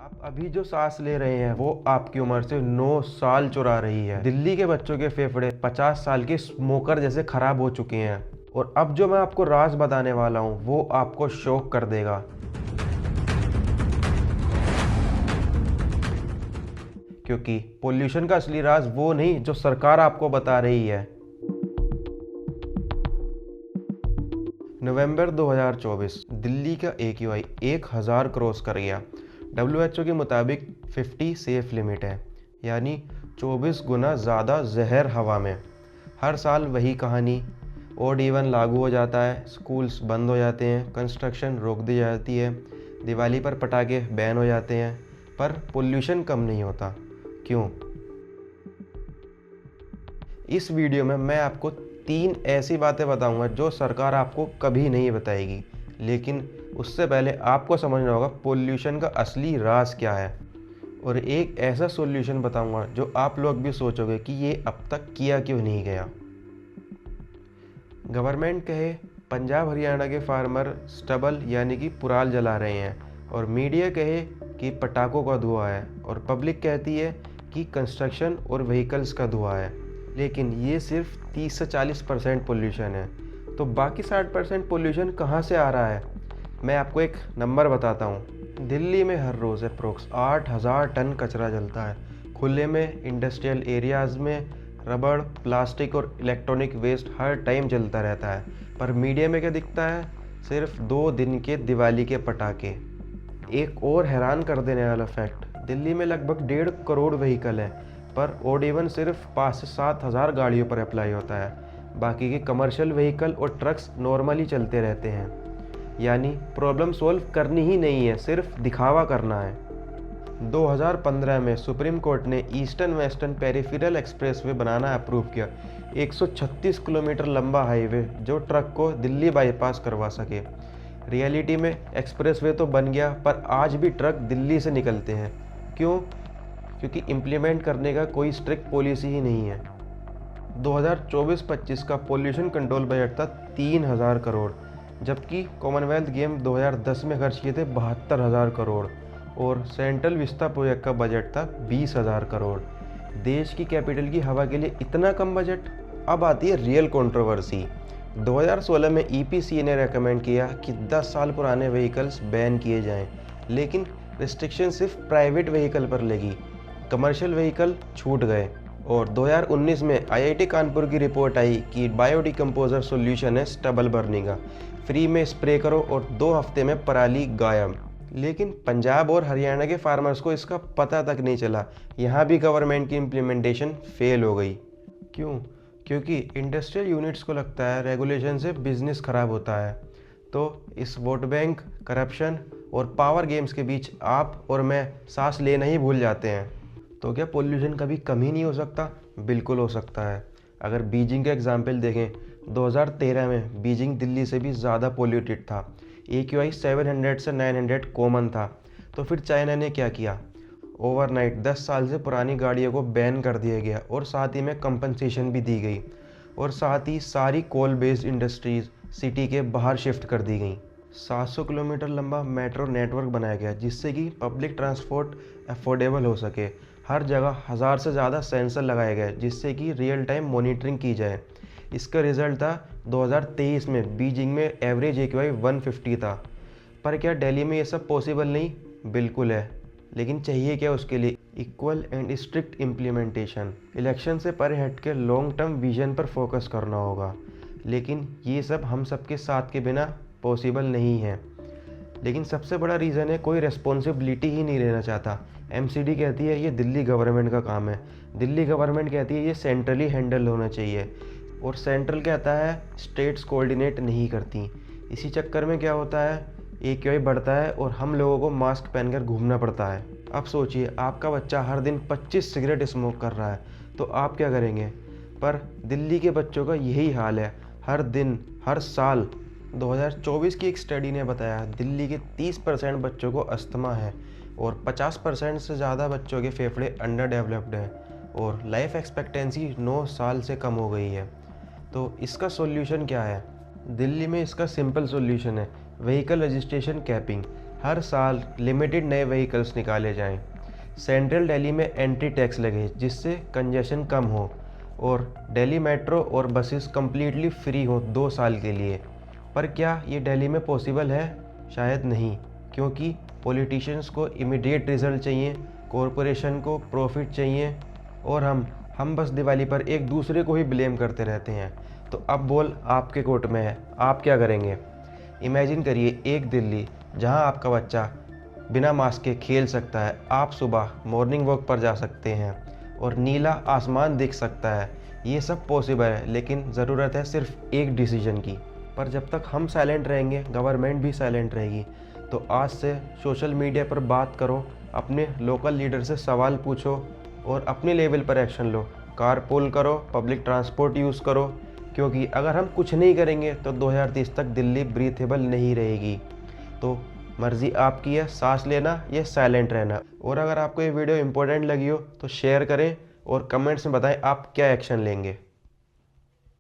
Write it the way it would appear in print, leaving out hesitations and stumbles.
आप अभी जो सांस ले रहे हैं वो आपकी उम्र से 9 साल चुरा रही है। दिल्ली के बच्चों के फेफड़े 50 साल के स्मोकर जैसे खराब हो चुके हैं। और अब जो मैं आपको राज बताने वाला हूँ वो आपको शॉक कर देगा। क्योंकि पोल्यूशन का असली राज वो नहीं जो सरकार आपको बता रही है। नवंबर 2024 दिल्ली का AQI 1000 क्रॉस कर गया। WHO के मुताबिक 50 सेफ लिमिट है, यानी 24 गुना ज़्यादा जहर हवा में। हर साल वही कहानी, ओड इवन लागू हो जाता है, स्कूल्स बंद हो जाते हैं, कंस्ट्रक्शन रोक दी जाती है, दिवाली पर पटाखे बैन हो जाते हैं, पर पोल्यूशन कम नहीं होता। क्यों? इस वीडियो में मैं आपको 3 ऐसी बातें बताऊंगा जो सरकार आपको कभी नहीं बताएगी। लेकिन उससे पहले आपको समझना होगा पोल्यूशन का असली राज क्या है। और एक ऐसा सॉल्यूशन बताऊंगा जो आप लोग भी सोचोगे कि ये अब तक किया क्यों नहीं गया। गवर्नमेंट कहे पंजाब हरियाणा के फार्मर स्टबल यानी कि पुराल जला रहे हैं, और मीडिया कहे कि पटाखों का धुआं है, और पब्लिक कहती है कि कंस्ट्रक्शन और व्हीकल्स का धुआं है। लेकिन ये सिर्फ 30 से 40% पोल्यूशन है। तो बाकी 60% पोल्यूशन कहाँ से आ रहा है? मैं आपको एक नंबर बताता हूँ। दिल्ली में हर रोज़ अप्रोक्स 8000 टन कचरा जलता है। खुले में, इंडस्ट्रियल एरियाज़ में रबड़, प्लास्टिक और इलेक्ट्रॉनिक वेस्ट हर टाइम जलता रहता है। पर मीडिया में क्या दिखता है? सिर्फ 2 दिन के दिवाली के पटाखे। एक और हैरान कर देने वाला फैक्ट, दिल्ली में लगभग 1.5 करोड़ व्हीकल हैं, पर ओड इवन सिर्फ 5 से 7 हज़ार गाड़ियों पर अप्लाई होता है। बाकी के कमर्शियल व्हीकल और ट्रक्स नॉर्मली चलते रहते हैं। यानी प्रॉब्लम सॉल्व करनी ही नहीं है, सिर्फ दिखावा करना है। 2015 में सुप्रीम कोर्ट ने ईस्टर्न वेस्टर्न पेरिफेरल एक्सप्रेसवे बनाना अप्रूव किया। 136 किलोमीटर लंबा हाईवे जो ट्रक को दिल्ली बाईपास करवा सके। रियलिटी में एक्सप्रेसवे तो बन गया, पर आज भी ट्रक दिल्ली से निकलते हैं। क्यों? क्योंकि इम्प्लीमेंट करने का कोई स्ट्रिक्ट पॉलिसी ही नहीं है। 2024-25 का पोल्यूशन कंट्रोल बजट था 3000 करोड़, जबकि कॉमनवेल्थ गेम 2010 में खर्च किए थे 72,000 करोड़, और सेंट्रल विस्ता प्रोजेक्ट का बजट था 20,000 करोड़। देश की कैपिटल की हवा के लिए इतना कम बजट। अब आती है रियल कंट्रोवर्सी। 2016 में EPC ने रेकमेंड किया कि 10 साल पुराने व्हीकल्स बैन किए जाएं, लेकिन रिस्ट्रिक्शन सिर्फ प्राइवेट व्हीकल पर लगी, कमर्शियल व्हीकल छूट गए। और 2019 में IIT कानपुर की रिपोर्ट आई कि बायोडिकम्पोजर सॉल्यूशन है स्टबल बर्निंग का, फ्री में स्प्रे करो और 2 हफ्ते में पराली गायब। लेकिन पंजाब और हरियाणा के फार्मर्स को इसका पता तक नहीं चला। यहाँ भी गवर्नमेंट की इम्प्लीमेंटेशन फेल हो गई। क्यों? क्योंकि इंडस्ट्रियल यूनिट्स को लगता है रेगुलेशन से बिजनेस खराब होता है। तो इस वोट बैंक, करप्शन और पावर गेम्स के बीच आप और मैं सांस लेना ही भूल जाते हैं। तो क्या पोल्यूशन कभी कम ही नहीं हो सकता? बिल्कुल हो सकता है। अगर बीजिंग का एग्जाम्पल देखें, 2013 में बीजिंग दिल्ली से भी ज़्यादा पोल्यूटेड था। AQI 700 से 900 कॉमन था। तो फिर चाइना ने क्या किया? ओवरनाइट 10 साल से पुरानी गाड़ियों को बैन कर दिया गया, और साथ ही में कंपनसेशन भी दी गई, और साथ ही सारी कोल बेस्ड इंडस्ट्रीज सिटी के बाहर शिफ्ट कर दी गई। 700 किलोमीटर लंबा मेट्रो नेटवर्क बनाया गया जिससे कि पब्लिक ट्रांसपोर्ट अफोर्डेबल हो सके। हर जगह 1000 से ज़्यादा सेंसर लगाए गए जिससे कि रियल टाइम मॉनिटरिंग की जाए। इसका रिजल्ट था 2023 में बीजिंग में एवरेज AQI 150 था। पर क्या दिल्ली में ये सब पॉसिबल नहीं? बिल्कुल है। लेकिन चाहिए क्या उसके लिए? Equal and strict implementation. Election से परे हट के लॉन्ग टर्म विजन पर फोकस करना होगा। लेकिन ये सब हम सबके साथ के बिना पॉसिबल नहीं है। लेकिन सबसे बड़ा रीज़न है कोई रिस्पॉन्सिबिलिटी ही नहीं लेना चाहता। MCD कहती है ये दिल्ली गवर्नमेंट का काम है, दिल्ली गवर्नमेंट कहती है ये सेंट्रली हैंडल होना चाहिए, और सेंट्रल कहता है स्टेट्स कोऑर्डिनेट नहीं करती। इसी चक्कर में क्या होता है? AQI बढ़ता है और हम लोगों को मास्क पहनकर घूमना पड़ता है। अब सोचिए, आपका बच्चा हर दिन 25 सिगरेट स्मोक कर रहा है, तो आप क्या करेंगे? पर दिल्ली के बच्चों का यही हाल है, हर दिन, हर साल। 2024 की एक स्टडी ने बताया दिल्ली के 30% बच्चों को अस्थमा है, और 50% से ज़्यादा बच्चों के फेफड़े अंडर डेवलप्ड हैं, और लाइफ एक्सपेक्टेंसी 9 साल से कम हो गई है। तो इसका सॉल्यूशन क्या है? दिल्ली में इसका सिंपल सॉल्यूशन है, व्हीकल रजिस्ट्रेशन कैपिंग, हर साल लिमिटेड नए व्हीकल्स निकाले जाएं। सेंट्रल दिल्ली में एंट्री टैक्स लगे जिससे कंजेशन कम हो, और दिल्ली मेट्रो और बसेस कम्प्लीटली फ्री हो 2 साल के लिए। पर क्या ये दिल्ली में पॉसिबल है? शायद नहीं, क्योंकि पॉलिटिशियंस को इमीडिएट रिजल्ट चाहिए, कॉरपोरेशन को प्रॉफिट चाहिए, और हम बस दिवाली पर एक दूसरे को ही ब्लेम करते रहते हैं। तो अब बॉल आपके कोर्ट में है, आप क्या करेंगे? इमेजिन करिए एक दिल्ली जहां आपका बच्चा बिना मास्क के खेल सकता है, आप सुबह मॉर्निंग वॉक पर जा सकते हैं और नीला आसमान दिख सकता है। ये सब पॉसिबल है, लेकिन ज़रूरत है सिर्फ एक डिसीजन की। पर जब तक हम साइलेंट रहेंगे, गवर्नमेंट भी साइलेंट रहेगी। तो आज से सोशल मीडिया पर बात करो, अपने लोकल लीडर से सवाल पूछो और अपने लेवल पर एक्शन लो। कारपूल करो, पब्लिक ट्रांसपोर्ट यूज़ करो, क्योंकि अगर हम कुछ नहीं करेंगे तो 2030 तक दिल्ली ब्रीथेबल नहीं रहेगी। तो मर्ज़ी आपकी है, सांस लेना या साइलेंट रहना। और अगर आपको ये वीडियो इंपॉर्टेंट लगी हो तो शेयर करें और कमेंट्स में बताएं आप क्या एक्शन लेंगे।